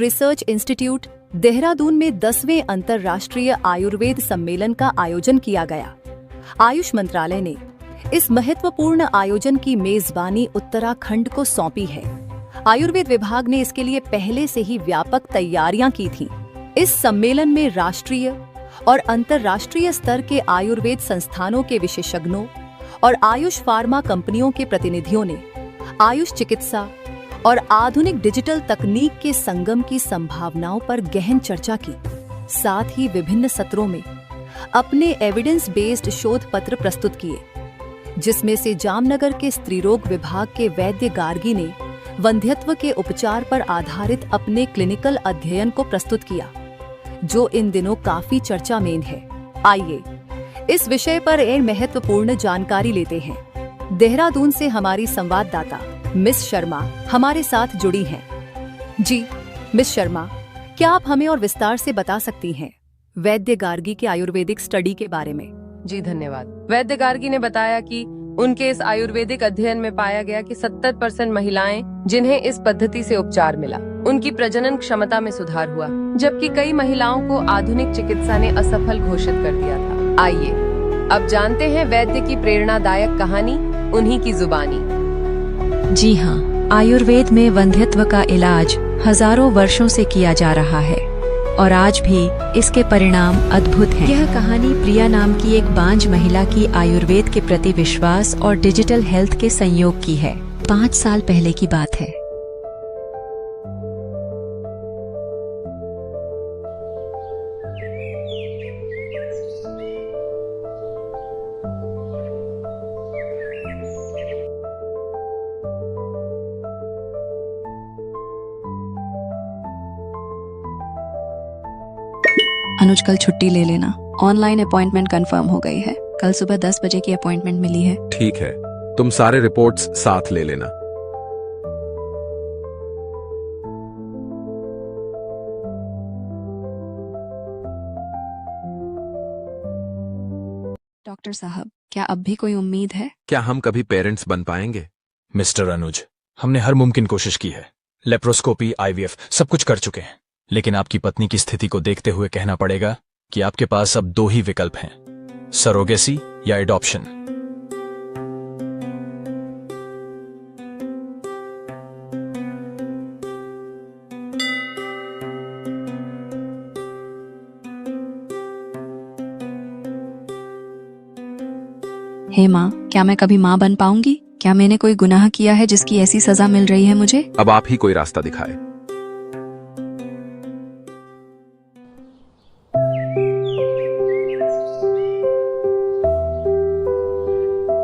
Research institute Dehradun में 10वें अंतर्राष्ट्रीय आयुर्वेद सम्मेलन का आयोजन किया गया। आयुष मंत्रालय ने इस महत्वपूर्ण आयोजन की मेजबानी उत्तराखंड को सौंपी है। आयुर्वेद विभाग ने इसके लिए पहले से ही व्यापक तैयारियां की थीं। इस सम्मेलन में राष्ट्रीय और अंतर्राष्ट्रीय स्तर के आयुर्वेद संस्थानों के विशेषज्ञों और आयुष फार्मा कंपनियों के प्रतिनिधियों ने आयुष चिकित्सा और आधुनिक डिजिटल तकनीक के संगम की संभावनाओं पर गहन चर्चा की। साथ ही विभिन्न सत्रों में अपने एविडेंस बेस्ड शोध पत्र प्रस्तुत किए, जिसमें से जामनगर के स्त्रीरोग विभाग के वैद्य गार्गी ने वंध्यत्व के उपचार पर आधारित अपने क्लिनिकल अध्ययन को प्रस्तुत किया, जो इन दिनों काफी चर्चा में है। आइए इस विषय पर एक महत्वपूर्ण जानकारी लेते हैं। देहरादून से हमारी संवाददाता मिस शर्मा हमारे साथ जुड़ी हैं। जी मिस शर्मा, क्या आप हमें और विस्तार से बता सकती हैं वैद्य गार्गी के आयुर्वेदिक स्टडी के बारे में? जी धन्यवाद। वैद्य गार्गी ने बताया कि उनके इस आयुर्वेदिक अध्ययन में पाया गया कि 70% महिलाएं जिन्हें इस पद्धति से उपचार मिला, उनकी प्रजनन क्षमता में सुधार हुआ, जबकि कई महिलाओं को आधुनिक चिकित्सा ने असफल घोषित कर दिया था। आइए अब जानते हैं वैद्य की प्रेरणादायक कहानी, उन्हीं की जुबानी। जी हाँ, आयुर्वेद में वंध्यत्व का इलाज हजारों वर्षों से किया जा रहा है और आज भी इसके परिणाम अद्भुत हैं। यह कहानी प्रिया नाम की एक बांझ महिला की आयुर्वेद के प्रति विश्वास और डिजिटल हेल्थ के संयोग की है। 5 साल पहले की बात है। अनुज कल छुट्टी ले लेना, ऑनलाइन अपॉइंटमेंट कंफर्म हो गई है। कल सुबह 10 बजे की अपॉइंटमेंट मिली है। ठीक है, तुम सारे रिपोर्ट्स साथ ले लेना। डॉक्टर साहब, क्या अब भी कोई उम्मीद है? क्या हम कभी पेरेंट्स बन पाएंगे? मिस्टर अनुज, हमने हर मुमकिन कोशिश की है। लेप्रोस्कोपी, IVF सब कुछ कर चुके हैं, लेकिन आपकी पत्नी की स्थिति को देखते हुए कहना पड़ेगा कि आपके पास अब 2 ही विकल्प हैं, सरोगेसी या एडॉप्शन। हे माँ, क्या मैं कभी माँ बन पाऊंगी? क्या मैंने कोई गुनाह किया है जिसकी ऐसी सजा मिल रही है मुझे? अब आप ही कोई रास्ता दिखाए।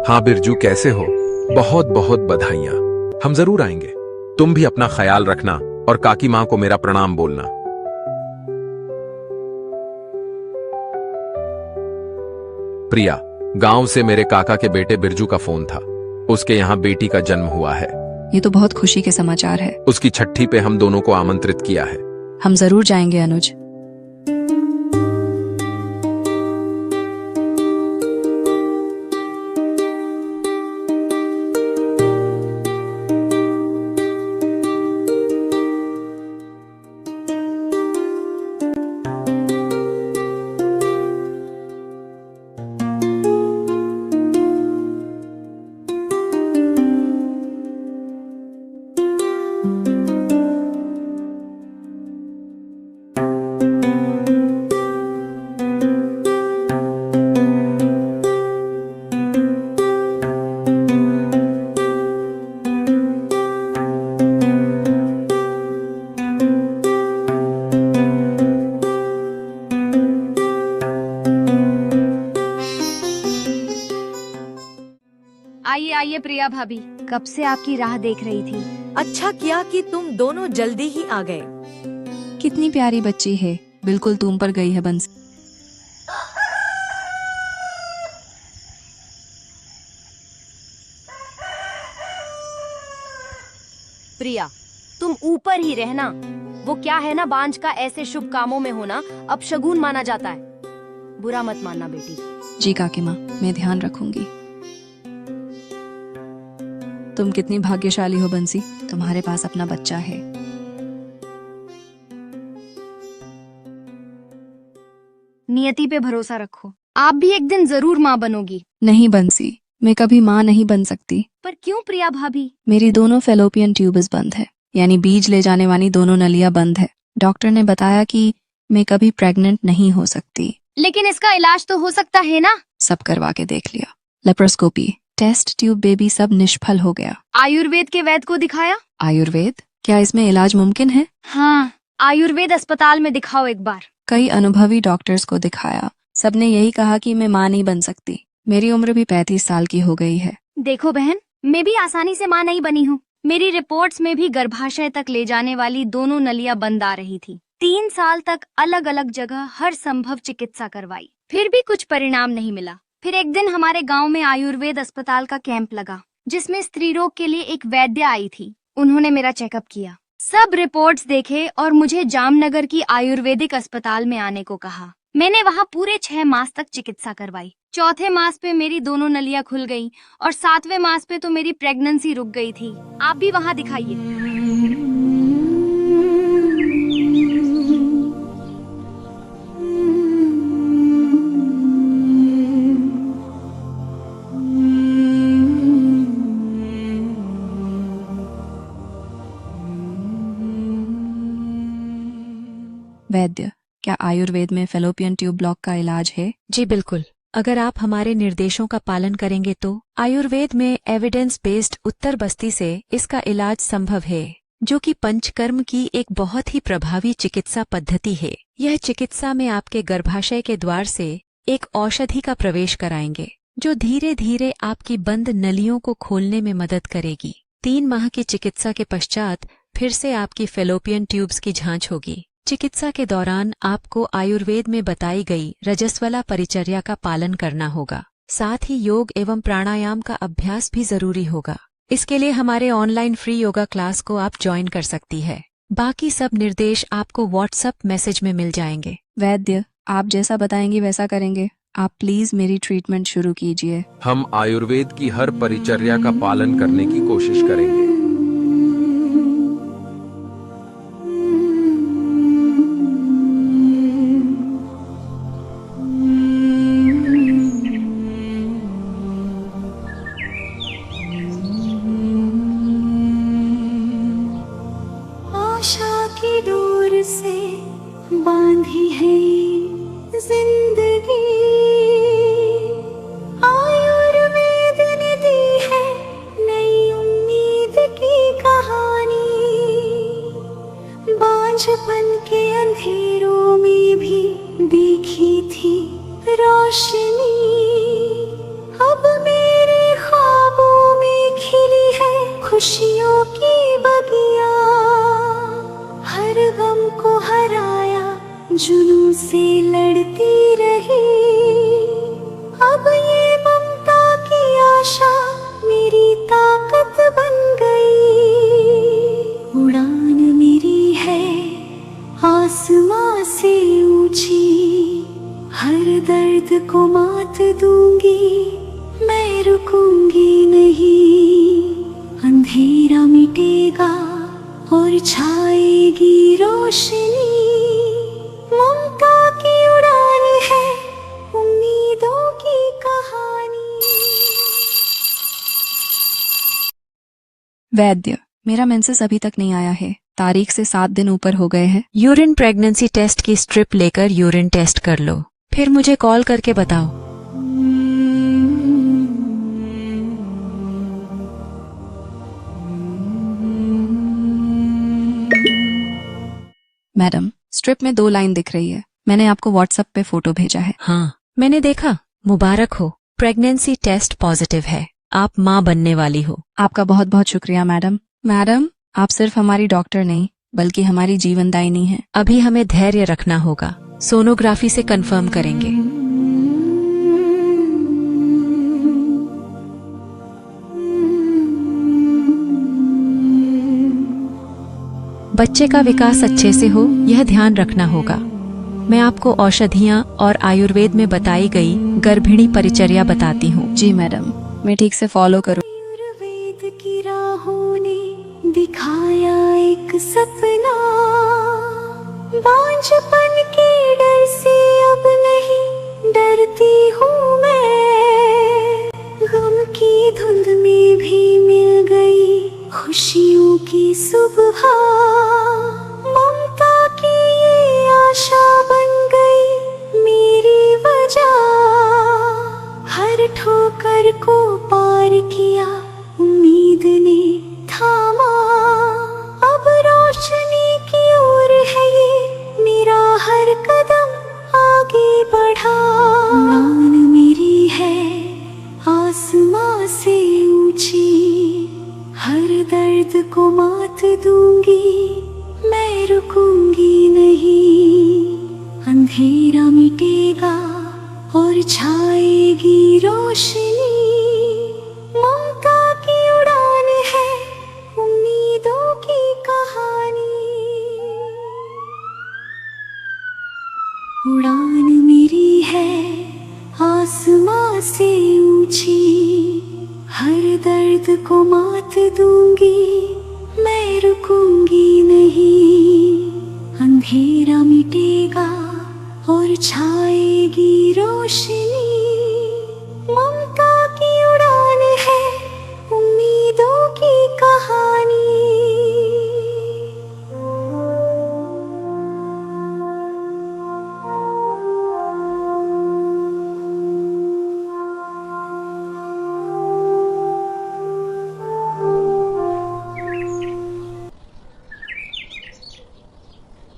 हाँ बिरजू, कैसे हो? बहुत बहुत बधाइयां। हम जरूर आएंगे। तुम भी अपना ख्याल रखना और काकी माँ को मेरा प्रणाम बोलना। प्रिया, गांव से मेरे काका के बेटे बिरजू का फोन था। उसके यहाँ बेटी का जन्म हुआ है। ये तो बहुत खुशी के समाचार है। उसकी छठी पे हम दोनों को आमंत्रित किया है। हम जरूर जाएंगे अनुज। आइए आइए प्रिया भाभी, कब से आपकी राह देख रही थी। अच्छा किया कि तुम दोनों जल्दी ही आ गए। कितनी प्यारी बच्ची है, बिल्कुल तुम पर गई है बंसी। प्रिया, तुम ऊपर ही रहना। वो क्या है ना, बांझ का ऐसे शुभ कामों में होना अब शगुन माना जाता है। बुरा मत मानना बेटी। जी काकी माँ, मैं ध्यान रखूंगी। तुम कितनी भाग्यशाली हो बंसी, तुम्हारे पास अपना बच्चा है। नियति पे भरोसा रखो, आप भी एक दिन जरूर माँ बनोगी। नहीं बंसी, मैं कभी माँ नहीं बन सकती। पर क्यों प्रिया भाभी? मेरी दोनों फेलोपियन ट्यूब्स बंद है, यानी बीज ले जाने वाली दोनों नलियां बंद है। डॉक्टर ने बताया कि मैं कभी प्रेग्नेंट नहीं हो सकती। लेकिन इसका इलाज तो हो सकता है ना? सब करवा के देख लिया, लेप्रोस्कोपी, टेस्ट ट्यूब बेबी, सब निष्फल हो गया। आयुर्वेद के वैद्य को दिखाया? आयुर्वेद? क्या इसमें इलाज मुमकिन है? हाँ, आयुर्वेद अस्पताल में दिखाओ एक बार। कई अनुभवी डॉक्टर्स को दिखाया, सबने यही कहा कि मैं माँ नहीं बन सकती। मेरी उम्र भी 35 साल की हो गई है। देखो बहन, मैं भी आसानी से माँ नहीं बनी हूँ। मेरी रिपोर्ट्स में भी गर्भाशय तक ले जाने वाली दोनों नलियां बंद आ रही थी। 3 साल तक अलग अलग जगह हर संभव चिकित्सा करवाई, फिर भी कुछ परिणाम नहीं मिला। फिर एक दिन हमारे गांव में आयुर्वेद अस्पताल का कैंप लगा, जिसमें स्त्री रोग के लिए एक वैद्य आई थी। उन्होंने मेरा चेकअप किया, सब रिपोर्ट्स देखे और मुझे जामनगर की आयुर्वेदिक अस्पताल में आने को कहा। मैंने वहाँ पूरे 6 मास तक चिकित्सा करवाई। चौथे मास पे मेरी दोनों नलियां खुल गईं और 7वें मास पे तो मेरी प्रेगनेंसी रुक गई थी। आप भी वहाँ दिखाइए। वैद्य, क्या आयुर्वेद में फेलोपियन ट्यूब ब्लॉक का इलाज है? जी बिल्कुल। अगर आप हमारे निर्देशों का पालन करेंगे तो आयुर्वेद में एविडेंस बेस्ड उत्तर बस्ती से इसका इलाज संभव है, जो कि पंचकर्म की एक बहुत ही प्रभावी चिकित्सा पद्धति है। यह चिकित्सा में आपके गर्भाशय के द्वार से एक औषधि का प्रवेश कराएंगे, जो धीरे धीरे आपकी बंद नलियों को खोलने में मदद करेगी। 3 माह की चिकित्सा के पश्चात फिर से आपकी फेलोपियन ट्यूब्स की जांच होगी। चिकित्सा के दौरान आपको आयुर्वेद में बताई गई रजस्वला परिचर्या का पालन करना होगा। साथ ही योग एवं प्राणायाम का अभ्यास भी जरूरी होगा। इसके लिए हमारे ऑनलाइन फ्री योगा क्लास को आप ज्वाइन कर सकती है। बाकी सब निर्देश आपको व्हाट्सएप मैसेज में मिल जाएंगे। वैद्य, आप जैसा बताएंगी वैसा करेंगे। आप प्लीज मेरी ट्रीटमेंट शुरू कीजिए। हम आयुर्वेद की हर परिचर्या का पालन करने की कोशिश करेंगे। आशा की डोर से बांधी है जिंदगी, आयुर्वेद ने दी है नई उम्मीद की कहानी। बांझपन के अंधेरों में भी देखी थी रोशनी, अब मेरे ख्वाबों में खिली है खुशियों की बगिया। हर गम को हराया जुनून से लड़ती रही, अब ये ममता की आशा मेरी ताकत बन गई। उड़ान मेरी है आसमां से ऊंची, हर दर्द को मात दूंगी, मैं रुकूंगी नहीं। अंधेरा मिटेगा और छाएगी रोशनी, ममता की उड़ान है उम्मीदों की कहानी। वैद्य, मेरा मेंसेस अभी तक नहीं आया है। तारीख से 7 दिन ऊपर हो गए हैं। यूरिन प्रेगनेंसी टेस्ट की स्ट्रिप लेकर यूरिन टेस्ट कर लो, फिर मुझे कॉल करके बताओ। मैडम, स्ट्रिप में 2 लाइन दिख रही है। मैंने आपको व्हाट्सएप पे फोटो भेजा है। हाँ, मैंने देखा। मुबारक हो, प्रेगनेंसी टेस्ट पॉजिटिव है। आप माँ बनने वाली हो। आपका बहुत बहुत शुक्रिया मैडम। मैडम, आप सिर्फ हमारी डॉक्टर नहीं बल्कि हमारी जीवनदायिनी हैं। अभी हमें धैर्य रखना होगा, सोनोग्राफी से कंफर्म करेंगे। बच्चे का विकास अच्छे से हो, यह ध्यान रखना होगा। मैं आपको औषधियाँ और आयुर्वेद में बताई गई गर्भिणी परिचर्या बताती हूँ। जी मैडम, मैं ठीक से फॉलो करूँ। आयुर्वेद की राहों ने दिखाया एक सपना, बांझपन के डर से अब नहीं डरती हूँ मैं, गम की धुंध में भी मिल गई खुशियों की सुबह। ममता की ये आशा बन गई मेरी वजह, हर ठोकर को पार किया उम्मीद ने थामा। अब रोशनी की ओर है ये मेरा हर कदम आगे बढ़ा। उड़ान मेरी है आसमां से ऊंची, हर दर्द को मात दूंगी, मैं रुकूंगी नहीं। अंधेरा मिटेगा और छाएगी रोशनी, ममता की उड़ान है उम्मीदों की कहानी। उड़ान मेरी है आसमां से ऊंची, हर दर्द को मात दूंगी, मैं रुकूंगी नहीं। अंधेरा मिटेगा और छाएगी रोशनी, ममता की उड़ान है उम्मीदों की कहानी।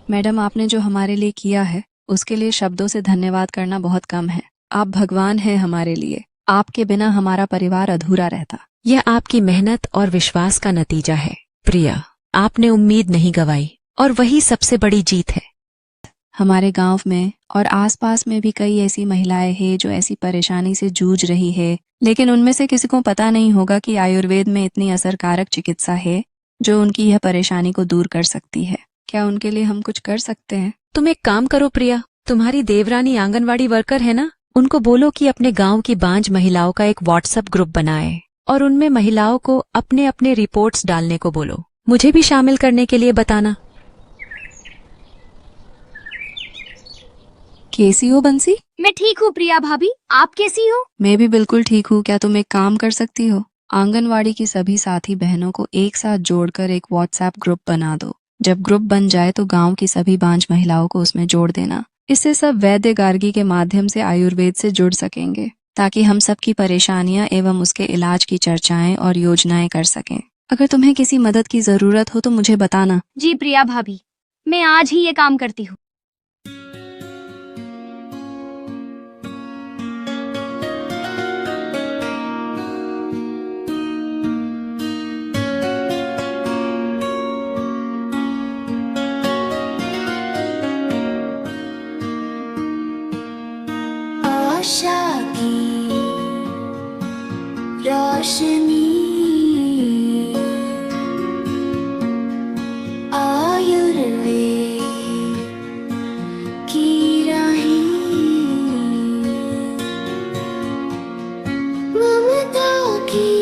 मैडम, आपने जो हमारे लिए किया है उसके लिए शब्दों से धन्यवाद करना बहुत कम है। आप भगवान हैं हमारे लिए। आपके बिना हमारा परिवार अधूरा रहता। यह आपकी मेहनत और विश्वास का नतीजा है प्रिया। आपने उम्मीद नहीं गंवाई और वही सबसे बड़ी जीत है। हमारे गांव में और आसपास में भी कई ऐसी महिलाएं हैं जो ऐसी परेशानी से जूझ रही है, लेकिन उनमें से किसी को पता नहीं होगा कि आयुर्वेद में इतनी असरकारक चिकित्सा है जो उनकी यह परेशानी को दूर कर सकती है। क्या उनके लिए हम कुछ कर सकते हैं? तुम एक काम करो प्रिया, तुम्हारी देवरानी आंगनवाड़ी वर्कर है ना, उनको बोलो कि अपने गांव की बांझ महिलाओं का एक व्हाट्सएप ग्रुप बनाए और उनमें महिलाओं को अपने अपने रिपोर्ट्स डालने को बोलो। मुझे भी शामिल करने के लिए बताना। कैसी हो बंसी? मैं ठीक हूँ प्रिया भाभी, आप कैसी हो? मैं भी बिल्कुल ठीक हूँ। क्या तुम एक काम कर सकती हो? आंगनवाड़ी की सभी साथी बहनों को एक साथ जोड़कर एक व्हाट्सएप ग्रुप बना दो। जब ग्रुप बन जाए तो गांव की सभी बांझ महिलाओं को उसमें जोड़ देना। इससे सब वैद्य गार्गी के माध्यम से आयुर्वेद से जुड़ सकेंगे, ताकि हम सबकी परेशानियां एवं उसके इलाज की चर्चाएं और योजनाएं कर सकें। अगर तुम्हें किसी मदद की जरूरत हो तो मुझे बताना। जी प्रिया भाभी, मैं आज ही ये काम करती हूँ। आशा की रोशनी, आयुर्वेद की राहें, ममता की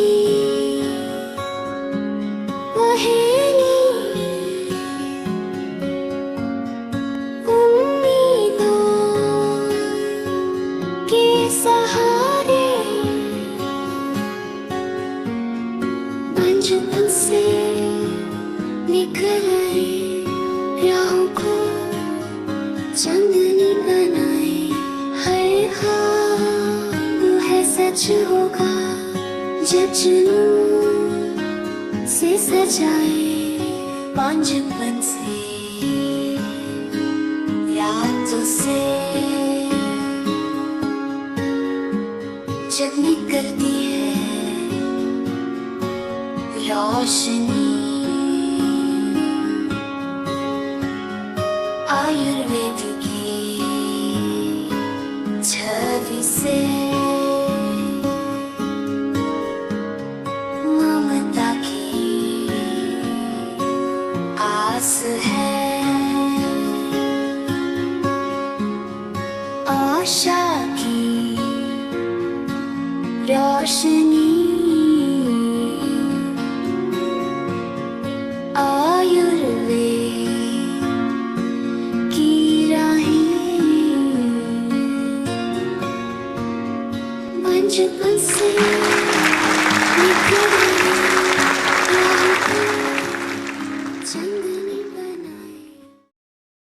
पहेली, सहारे बचपन से निकल आए, राहों को चांदनी बनाए। हर ख्वाब है सच होगा जब जुनून से सजाए। बचपन से रातों से जब निकलती है रोशनी, आयुर्वेद की छवि से ममता की आस है। आशा की रोशनी, आयुर्वेद की राहें, से निकले चांदनी बनाए।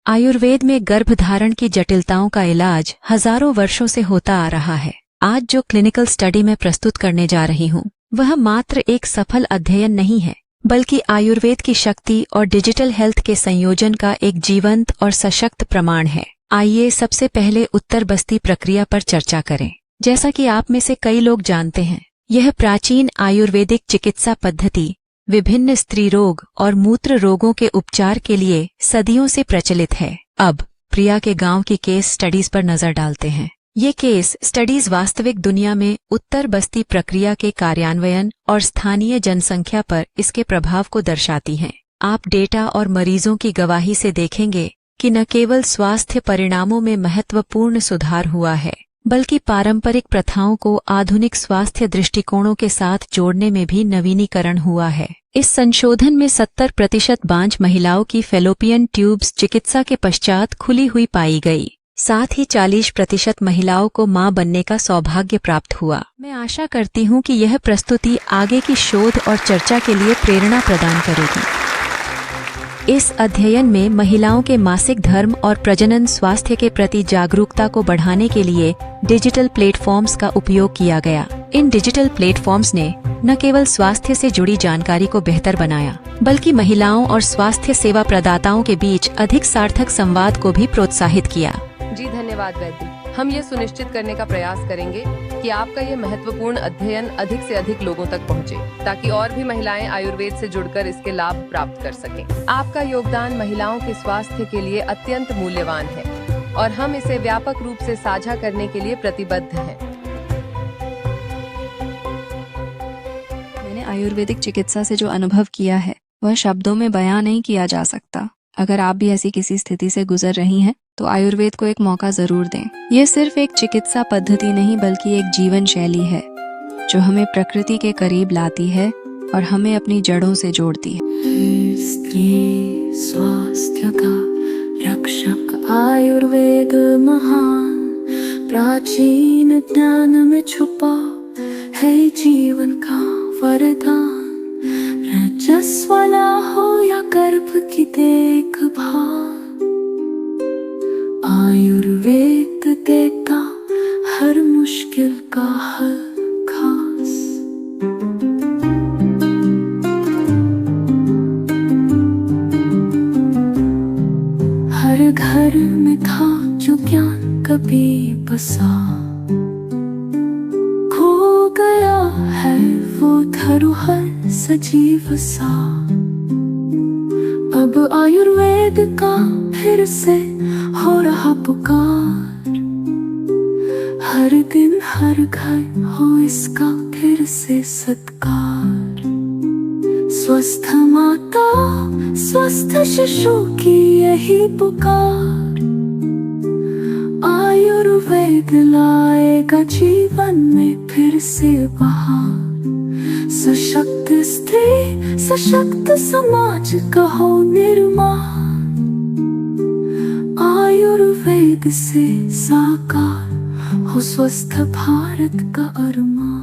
आयुर्वेद में गर्भधारण की जटिलताओं का इलाज हजारों वर्षों से होता आ रहा है। आज जो क्लिनिकल स्टडी मैं प्रस्तुत करने जा रही हूँ वह मात्र एक सफल अध्ययन नहीं है, बल्कि आयुर्वेद की शक्ति और डिजिटल हेल्थ के संयोजन का एक जीवंत और सशक्त प्रमाण है। आइए सबसे पहले उत्तर बस्ती प्रक्रिया पर चर्चा करें। जैसा कि आप में से कई लोग जानते हैं, यह प्राचीन आयुर्वेदिक चिकित्सा पद्धति विभिन्न स्त्री रोग और मूत्र रोगों के उपचार के लिए सदियों से प्रचलित है। अब प्रिया के गांव की केस स्टडीज पर नजर डालते हैं। ये केस स्टडीज वास्तविक दुनिया में उत्तर बस्ती प्रक्रिया के कार्यान्वयन और स्थानीय जनसंख्या पर इसके प्रभाव को दर्शाती हैं। आप डेटा और मरीजों की गवाही से देखेंगे कि न केवल स्वास्थ्य परिणामों में महत्वपूर्ण सुधार हुआ है, बल्कि पारंपरिक प्रथाओं को आधुनिक स्वास्थ्य दृष्टिकोणों के साथ जोड़ने में भी नवीनीकरण हुआ है। इस संशोधन में 70% बांझ महिलाओं की फैलोपियन ट्यूब्स चिकित्सा के पश्चात खुली हुई पाई गई। साथ ही 40% महिलाओं को मां बनने का सौभाग्य प्राप्त हुआ। मैं आशा करती हूं कि यह प्रस्तुति आगे की शोध और चर्चा के लिए प्रेरणा प्रदान करेगी। इस अध्ययन में महिलाओं के मासिक धर्म और प्रजनन स्वास्थ्य के प्रति जागरूकता को बढ़ाने के लिए डिजिटल प्लेटफॉर्म्स का उपयोग किया गया। इन डिजिटल प्लेटफॉर्म्स ने न केवल स्वास्थ्य से जुड़ी जानकारी को बेहतर बनाया, बल्कि महिलाओं और स्वास्थ्य सेवा प्रदाताओं के बीच अधिक सार्थक संवाद को भी प्रोत्साहित किया। जी धन्यवाद वैद्य। हम ये सुनिश्चित करने का प्रयास करेंगे कि आपका ये महत्वपूर्ण अध्ययन अधिक से अधिक लोगों तक पहुंचे, ताकि और भी महिलाएं आयुर्वेद से जुड़कर इसके लाभ प्राप्त कर सकें। आपका योगदान महिलाओं के स्वास्थ्य के लिए अत्यंत मूल्यवान है और हम इसे व्यापक रूप से साझा करने के लिए प्रतिबद्ध हैं। मैंने आयुर्वेदिक चिकित्सा से जो अनुभव किया है वह शब्दों में बयां नहीं किया जा सकता। अगर आप भी ऐसी किसी स्थिति से गुजर रही हैं तो आयुर्वेद को एक मौका जरूर दें। ये सिर्फ एक चिकित्सा पद्धति नहीं, बल्कि एक जीवन शैली है जो हमें प्रकृति के करीब लाती है और हमें अपनी जड़ों से जोड़ती है। स्त्री स्वास्थ्य का रक्षक आयुर्वेद महान, प्राचीन ज्ञान में छुपा है जीवन का वरदान। रजस्वला हो या गर्भ की देखभाल, आयुर्वेद देता हर मुश्किल का हल खास। हर घर में था जो ज्ञान कभी बसा, खो गया है वो धरोहर सजीव सा। अब आयुर्वेद का फिर से हो रहा पुकार, हर दिन हर घर हो इसका फिर से सत्कार। स्वस्थ माता स्वस्थ शिशु की यही पुकार, आयुर्वेद लाएगा जीवन में फिर से बहार। सशक्त स्त्री सशक्त समाज का हो निर्माण, आयुर्वेद से साकार हो स्वस्थ भारत का अरमान।